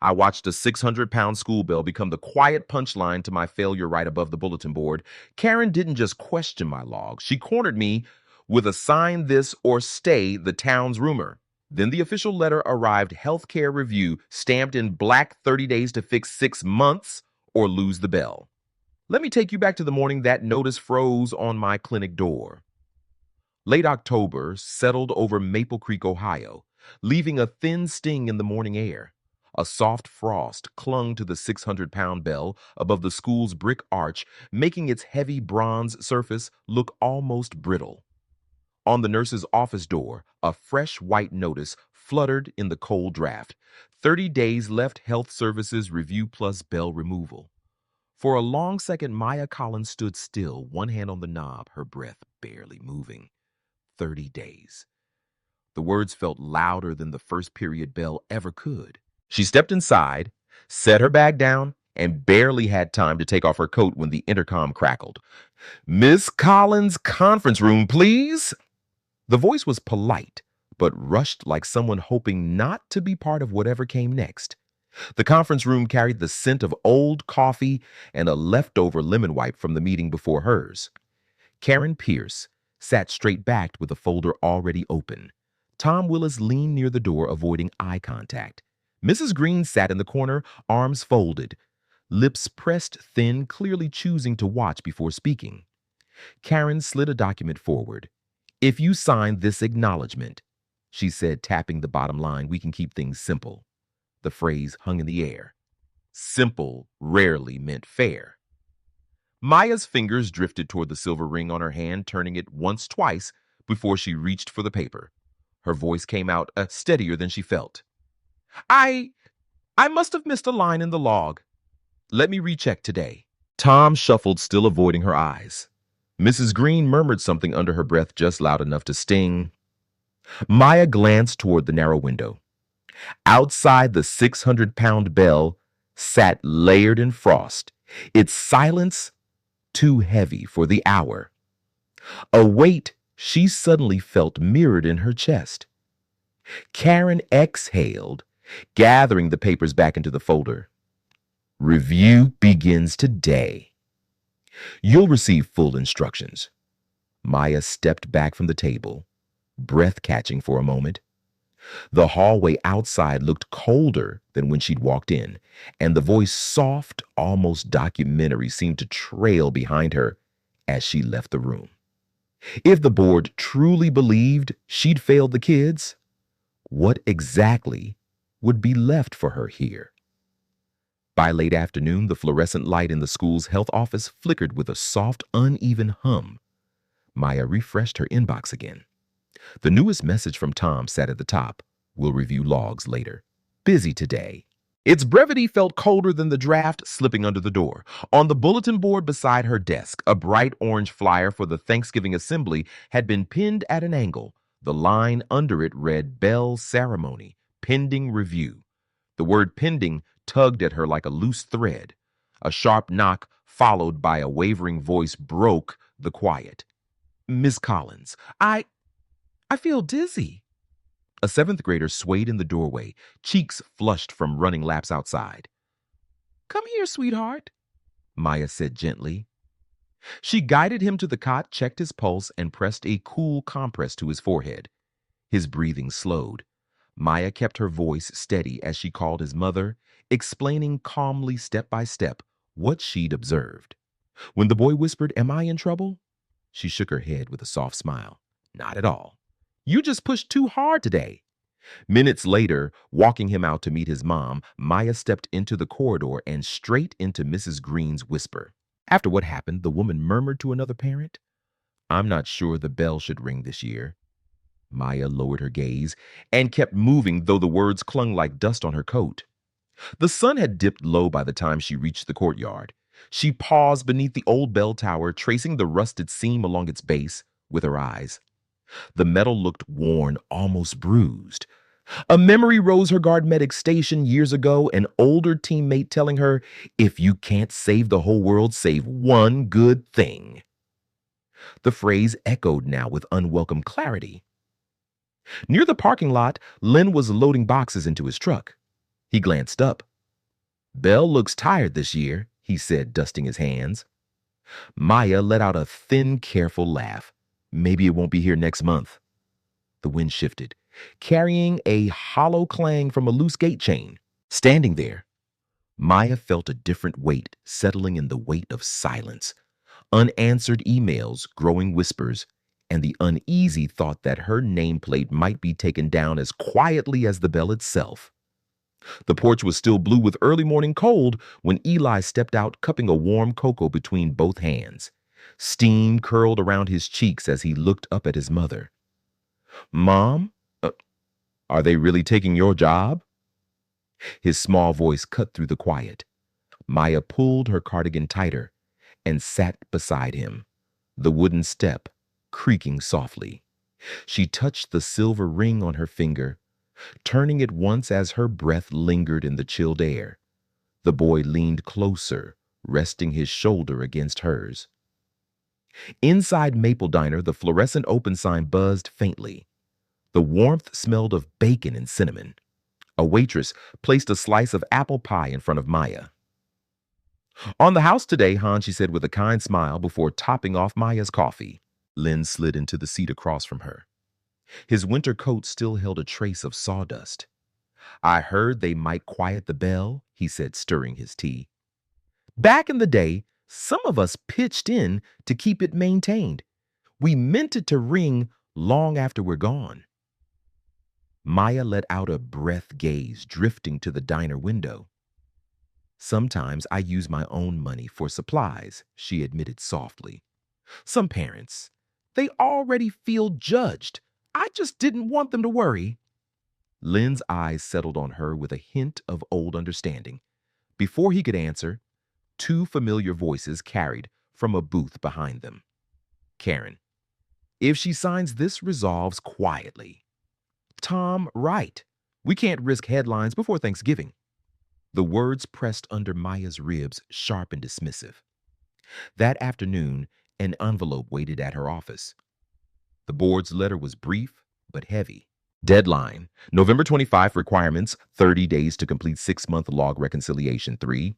I watched a 600-pound school bell become the quiet punchline to my failure right above the bulletin board. Karen didn't just question my log. She cornered me with a sign this or stay the town's rumor. Then the official letter arrived, healthcare review, stamped in black, 30 days to fix 6 months or lose the bell. Let me take you back to the morning that notice froze on my clinic door. Late October settled over Maple Creek, Ohio, leaving a thin sting in the morning air. A soft frost clung to the 600-pound bell above the school's brick arch, making its heavy bronze surface look almost brittle. On the nurse's office door, a fresh white notice fluttered in the cold draft. 30 days left, health services review plus bell removal. For a long second, Maya Collins stood still, one hand on the knob, her breath barely moving. 30 days. The words felt louder than the first period bell ever could. She stepped inside, set her bag down, and barely had time to take off her coat when the intercom crackled. "Miss Collins, conference room, please." The voice was polite, but rushed like someone hoping not to be part of whatever came next. The conference room carried the scent of old coffee and a leftover lemon wipe from the meeting before hers. Karen Pierce sat straight-backed with a folder already open. Tom Willis leaned near the door, avoiding eye contact. Mrs. Green sat in the corner, arms folded, lips pressed thin, clearly choosing to watch before speaking. Karen slid a document forward. "If you sign this acknowledgement," she said, tapping the bottom line, "we can keep things simple." The phrase hung in the air. Simple rarely meant fair. Maya's fingers drifted toward the silver ring on her hand, turning it once, twice, before she reached for the paper. Her voice came out steadier than she felt. I must have missed a line in the log. Let me recheck today." Tom shuffled, still avoiding her eyes. Mrs. Green murmured something under her breath, just loud enough to sting. Maya glanced toward the narrow window. Outside, the 600-pound bell sat layered in frost, its silence too heavy for the hour. A weight she suddenly felt mirrored in her chest. Karen exhaled, gathering the papers back into the folder. "Review begins today. You'll receive full instructions." Maya stepped back from the table, breath catching for a moment. The hallway outside looked colder than when she'd walked in, and the voice, soft, almost documentary, seemed to trail behind her as she left the room. If the board truly believed she'd failed the kids, what exactly would be left for her here? By late afternoon, the fluorescent light in the school's health office flickered with a soft, uneven hum. Maya refreshed her inbox again. The newest message from Tom sat at the top. "We'll review logs later. Busy today." Its brevity felt colder than the draft slipping under the door. On the bulletin board beside her desk, a bright orange flyer for the Thanksgiving assembly had been pinned at an angle. The line under it read, "Bell Ceremony, Pending Review." The word pending tugged at her like a loose thread. A sharp knock, followed by a wavering voice, broke the quiet. "Miss Collins, I feel dizzy." A seventh grader swayed in the doorway, cheeks flushed from running laps outside. "Come here, sweetheart," Maya said gently. She guided him to the cot, checked his pulse, and pressed a cool compress to his forehead. His breathing slowed. Maya kept her voice steady as she called his mother, explaining calmly, step by step, what she'd observed. When the boy whispered, "Am I in trouble?" she shook her head with a soft smile. "Not at all. You just pushed too hard today." Minutes later, walking him out to meet his mom, Maya stepped into the corridor and straight into Mrs. Green's whisper. After what happened, the woman murmured to another parent, "I'm not sure the bell should ring this year." Maya lowered her gaze and kept moving, though the words clung like dust on her coat. The sun had dipped low by the time she reached the courtyard. She paused beneath the old bell tower, tracing the rusted seam along its base with her eyes. The metal looked worn, almost bruised. A memory rose her guard medic station years ago, an older teammate telling her, "If you can't save the whole world, save one good thing." The phrase echoed now with unwelcome clarity. Near the parking lot, Len was loading boxes into his truck. He glanced up. Belle looks tired this year, he said, dusting his hands. Maya let out a thin, careful laugh. Maybe it won't be here next month. The wind shifted, carrying a hollow clang from a loose gate chain. Standing there, Maya felt a different weight settling in the weight of silence, unanswered emails, growing whispers, and the uneasy thought that her nameplate might be taken down as quietly as the bell itself. The porch was still blue with early morning cold when Eli stepped out, cupping a warm cocoa between both hands. Steam curled around his cheeks as he looked up at his mother. Mom, are they really taking your job? His small voice cut through the quiet. Maya pulled her cardigan tighter and sat beside him, the wooden step creaking softly. She touched the silver ring on her finger, turning it once as her breath lingered in the chilled air. The boy leaned closer, resting his shoulder against hers. Inside Maple Diner, the fluorescent open sign buzzed faintly. The warmth smelled of bacon and cinnamon. A waitress placed a slice of apple pie in front of Maya. On the house today, Han, she said with a kind smile before topping off Maya's coffee. Lynn slid into the seat across from her. His winter coat still held a trace of sawdust. I heard they might quiet the bell, he said, stirring his tea. Back in the day, some of us pitched in to keep it maintained. We meant it to ring long after we're gone. Maya let out a breath gaze, drifting to the diner window. Sometimes I use my own money for supplies, she admitted softly. Some parents, they already feel judged. I just didn't want them to worry. Lynn's eyes settled on her with a hint of old understanding. Before he could answer, two familiar voices carried from a booth behind them. Karen, if she signs this resolves quietly. Tom, right. We can't risk headlines before Thanksgiving. The words pressed under Maya's ribs, sharp and dismissive. That afternoon, an envelope waited at her office. The board's letter was brief but heavy. Deadline, November 25 requirements, 30 days to complete 6-month log reconciliation. 3.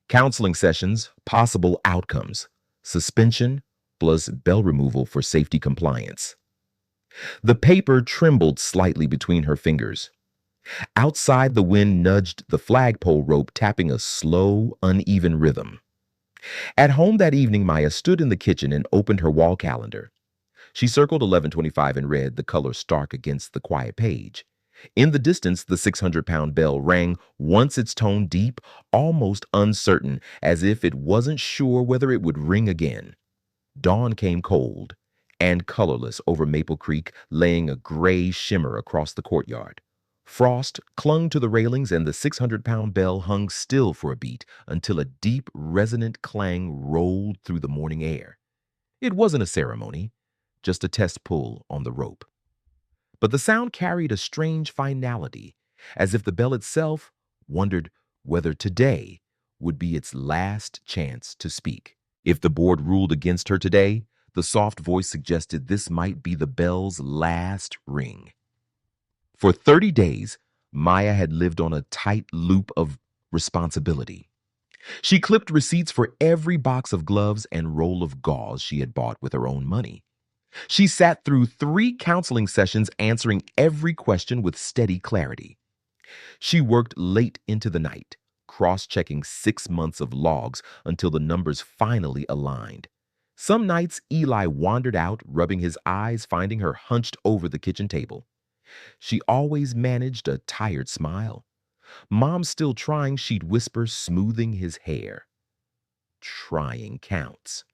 Counseling sessions, possible outcomes, suspension plus bell removal for safety compliance. The paper trembled slightly between her fingers. Outside, the wind nudged the flagpole rope, tapping a slow, uneven rhythm. At home that evening, Maya stood in the kitchen and opened her wall calendar. She circled 11:25 and read, the color stark against the quiet page. In the distance, the 600-pound bell rang, once its tone deep, almost uncertain, as if it wasn't sure whether it would ring again. Dawn came cold and colorless over Maple Creek, laying a gray shimmer across the courtyard. Frost clung to the railings and the 600-pound bell hung still for a beat until a deep, resonant clang rolled through the morning air. It wasn't a ceremony, just a test pull on the rope. But the sound carried a strange finality, as if the bell itself wondered whether today would be its last chance to speak. If the board ruled against her today, the soft voice suggested this might be the bell's last ring. For 30 days, Maya had lived on a tight loop of responsibility. She clipped receipts for every box of gloves and roll of gauze she had bought with her own money. She sat through 3 counseling sessions, answering every question with steady clarity. She worked late into the night, cross-checking 6 months of logs until the numbers finally aligned. Some nights, Eli wandered out, rubbing his eyes, finding her hunched over the kitchen table. She always managed a tired smile. Mom's still trying, she'd whisper, smoothing his hair. Trying counts.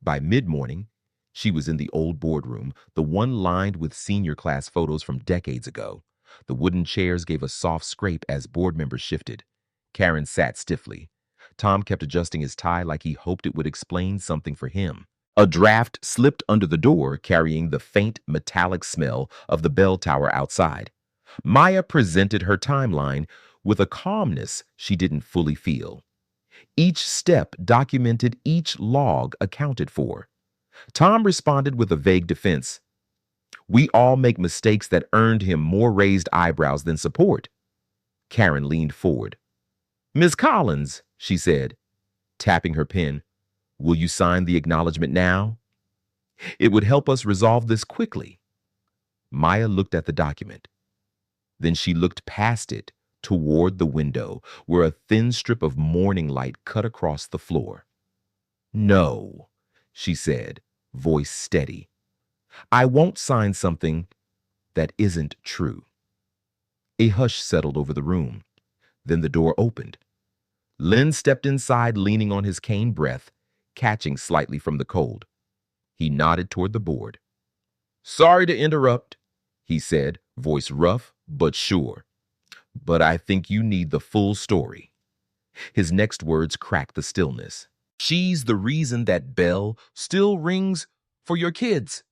By mid-morning, she was in the old boardroom, the one lined with senior class photos from decades ago. The wooden chairs gave a soft scrape as board members shifted. Karen sat stiffly. Tom kept adjusting his tie like he hoped it would explain something for him. A draft slipped under the door, carrying the faint metallic smell of the bell tower outside. Maya presented her timeline with a calmness she didn't fully feel. Each step documented, each log accounted for. Tom responded with a vague defense. We all make mistakes that earned him more raised eyebrows than support. Karen leaned forward. "Miss Collins," she said, tapping her pen, "will you sign the acknowledgement now? It would help us resolve this quickly." Maya looked at the document. Then she looked past it toward the window where a thin strip of morning light cut across the floor. "No," she said, voice steady. "I won't sign something that isn't true." A hush settled over the room. Then the door opened. Len stepped inside, leaning on his cane breath, catching slightly from the cold. He nodded toward the board. "Sorry to interrupt," he said, voice rough but sure, "but I think you need the full story." His next words cracked the stillness. "She's the reason that bell still rings for your kids."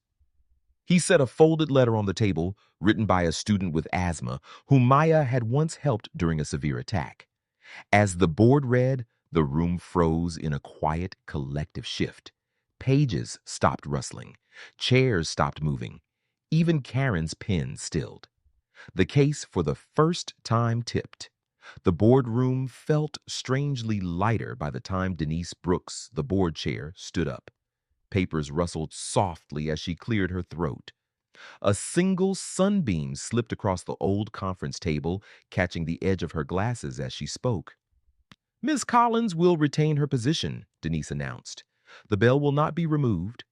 He set a folded letter on the table, written by a student with asthma, whom Maya had once helped during a severe attack. As the board read, the room froze in a quiet, collective shift. Pages stopped rustling. Chairs stopped moving. Even Karen's pen stilled. The case for the first time tipped. The boardroom felt strangely lighter by the time Denise Brooks, the board chair, stood up. Papers rustled softly as she cleared her throat. A single sunbeam slipped across the old conference table, catching the edge of her glasses as she spoke. "Miss Collins will retain her position," Denise announced. "The bell will not be removed.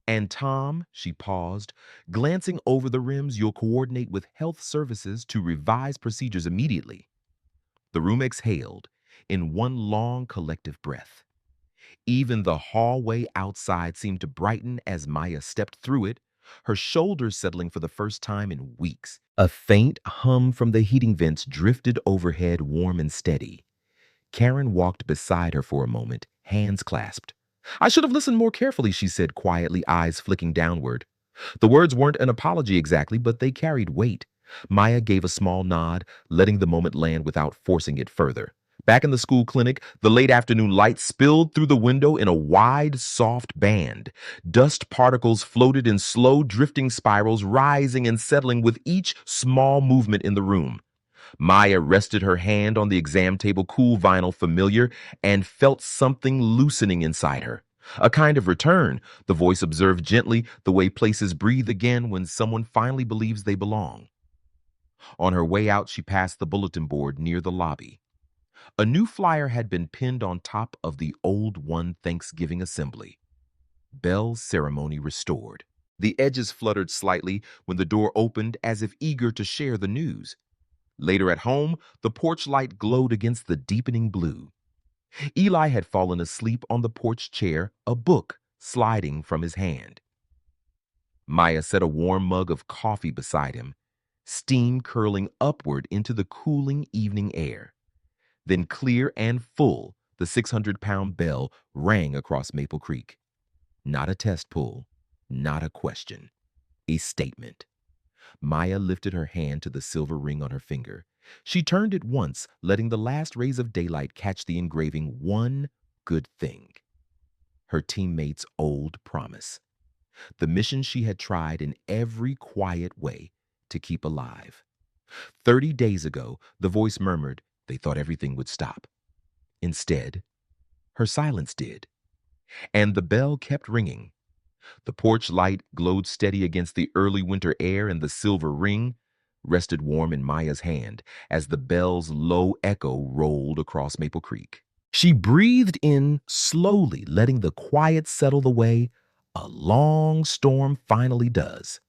And Tom," she paused, "glancing over the rims, you'll coordinate with health services to revise procedures immediately." The room exhaled in one long collective breath. Even the hallway outside seemed to brighten as Maya stepped through it, her shoulders settling for the first time in weeks. A faint hum from the heating vents drifted overhead, warm and steady. Karen walked beside her for a moment, hands clasped. "I should have listened more carefully," she said quietly, eyes flicking downward. The words weren't an apology exactly, but they carried weight. Maya gave a small nod, letting the moment land without forcing it further. Back in the school clinic, the late afternoon light spilled through the window in a wide, soft band. Dust particles floated in slow, drifting spirals, rising and settling with each small movement in the room. Maya rested her hand on the exam table, cool vinyl familiar, and felt something loosening inside her. A kind of return, the voice observed gently, the way places breathe again when someone finally believes they belong. On her way out, she passed the bulletin board near the lobby. A new flyer had been pinned on top of the old one: Thanksgiving assembly. Bell ceremony restored. The edges fluttered slightly when the door opened, as if eager to share the news. Later at home, the porch light glowed against the deepening blue. Eli had fallen asleep on the porch chair, a book sliding from his hand. Maya set a warm mug of coffee beside him, steam curling upward into the cooling evening air. Then clear and full, the 600-pound bell rang across Maple Creek. Not a test pull, not a question, a statement. Maya lifted her hand to the silver ring on her finger. She turned it once, letting the last rays of daylight catch the engraving: "One good thing." Her teammate's old promise. The mission she had tried in every quiet way to keep alive. 30 days ago, the voice murmured they thought everything would stop. Instead, her silence did. And the bell kept ringing. The porch light glowed steady against the early winter air, and the silver ring rested warm in Maya's hand as the bell's low echo rolled across Maple Creek. She breathed in slowly, letting the quiet settle the way a long storm finally does.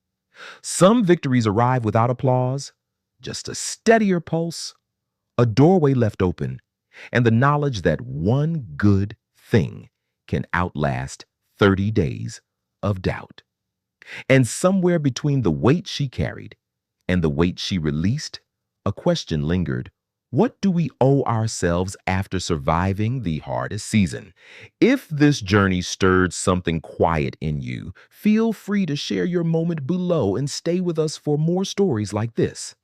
Some victories arrive without applause, just a steadier pulse, a doorway left open, and the knowledge that one good thing can outlast 30 days of doubt. And somewhere between the weight she carried and the weight she released, a question lingered. What do we owe ourselves after surviving the hardest season? If this journey stirred something quiet in you, feel free to share your moment below and stay with us for more stories like this.